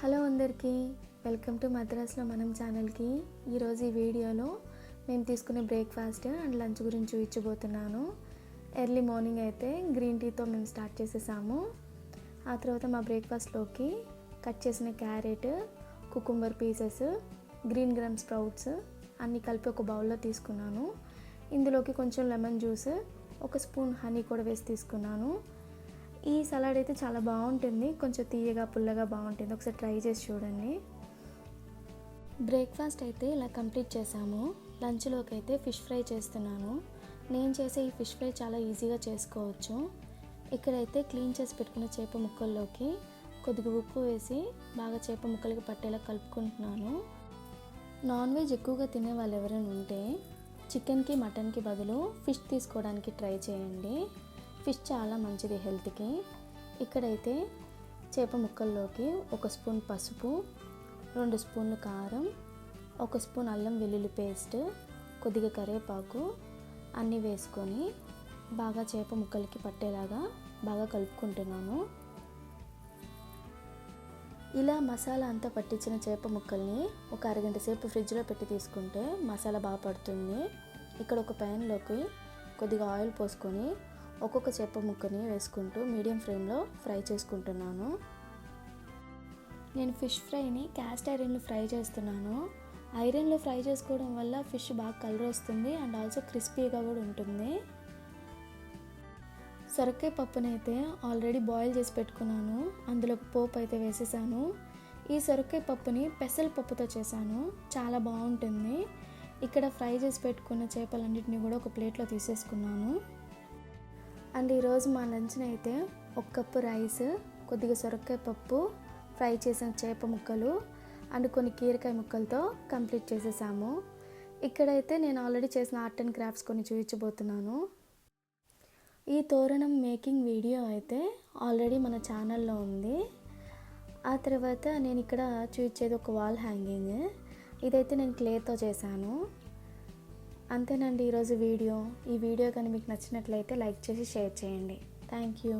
Hello అందరికీ, welcome to మద్రాస్లో మనం ఛానల్కి. ఈరోజు ఈ వీడియోలో మేము తీసుకునే బ్రేక్ఫాస్ట్ అండ్ లంచ్ గురించి చూపించబోతున్నాను. ఎర్లీ మార్నింగ్ అయితే గ్రీన్ టీతో మేము స్టార్ట్ చేసేసాము. ఆ తర్వాత మా బ్రేక్ఫాస్ట్లోకి కట్ చేసిన carrot, cucumber pieces, green gram sprouts అన్నీ కలిపి ఒక బౌల్లో తీసుకున్నాను. ఇందులోకి కొంచెం లెమన్ జ్యూస్, ఒక స్పూన్ హనీ కూడా వేసి తీసుకున్నాను. ఈ సలాడ్ అయితే చాలా బాగుంటుంది, కొంచెం తీయగా పుల్లగా బాగుంటుంది. ఒకసారి ట్రై చేసి చూడండి. బ్రేక్ఫాస్ట్ అయితే ఇలా కంప్లీట్ చేసాము. లంచ్లోకి అయితే ఫిష్ ఫ్రై చేస్తున్నాను. నేను చేసే ఈ ఫిష్ ఫ్రై చాలా ఈజీగా చేసుకోవచ్చు. ఇక్కడైతే క్లీన్ చేసి పెట్టుకున్న చేప ముక్కల్లోకి కొద్దిగా ఉప్పు వేసి బాగా చేప ముక్కలకి పట్టేలా కలుపుకుంటున్నాను. నాన్ వెజ్ ఎక్కువగా తినే వాళ్ళు ఎవరైనా ఉంటే చికెన్కి మటన్కి బదులు ఫిష్ తీసుకోవడానికి ట్రై చేయండి. ఫిష్ చాలా మంచిది హెల్త్కి. ఇక్కడైతే చేప ముక్కల్లోకి ఒక స్పూన్ పసుపు, 2 స్పూన్లు కారం, 1 స్పూన్ అల్లం వెల్లుల్లి పేస్ట్, కొద్దిగా కరివేపాకు అన్నీ వేసుకొని బాగా చేప ముక్కలకి పట్టేలాగా బాగా కలుపుకుంటున్నాను. ఇలా మసాలా అంతా పట్టించిన చేప ముక్కల్ని ఒక అరగంట సేపు ఫ్రిడ్జ్లో పెట్టి తీసుకుంటే మసాలా బాగా పడుతుంది. ఇక్కడ ఒక ప్యాన్లోకి కొద్దిగా ఆయిల్ పోసుకొని ఒక్కొక్క చేప ముక్కని వేసుకుంటూ మీడియం ఫ్లేమ్లో ఫ్రై చేసుకుంటున్నాను. నేను ఫిష్ ఫ్రైని క్యాస్ట్ ఐరన్లో ఫ్రై చేస్తున్నాను. ఐరన్లో ఫ్రై చేసుకోవడం వల్ల ఫిష్ బాగా కలర్ వస్తుంది అండ్ ఆల్సో క్రిస్పీగా కూడా ఉంటుంది. సొరకాయ పప్పుని అయితే ఆల్రెడీ బాయిల్ చేసి పెట్టుకున్నాను. అందులో పోపు అయితే వేసేసాను. ఈ సొరకాయ పప్పుని పెసల పప్పుతో చేశాను, చాలా బాగుంటుంది. ఇక్కడ ఫ్రై చేసి పెట్టుకున్న చేపలన్నింటినీ కూడా ఒక ప్లేట్లో తీసేసుకున్నాను. అండ్ ఈరోజు మా లంచ్ని అయితే 1 కప్పు రైస్, కొద్దిగా సొరకాయ పప్పు, ఫ్రై చేసిన చేప ముక్కలు అండ్ కొన్ని కీరకాయ ముక్కలతో కంప్లీట్ చేసేసాము. ఇక్కడైతే నేను ఆల్రెడీ చేసిన ఆర్ట్ అండ్ క్రాఫ్ట్స్ కొన్ని చూపించబోతున్నాను. ఈ తోరణం మేకింగ్ వీడియో అయితే ఆల్రెడీ మన ఛానల్లో ఉంది. ఆ తర్వాత నేను ఇక్కడ చూపించేది ఒక వాల్ హ్యాంగింగ్. ఇదైతే నేను క్లేతో చేశాను. అంతేనండి ఈరోజు వీడియో. ఈ వీడియో కానీ మీకు నచ్చినట్లయితే లైక్ చేసి షేర్ చేయండి. Thank you.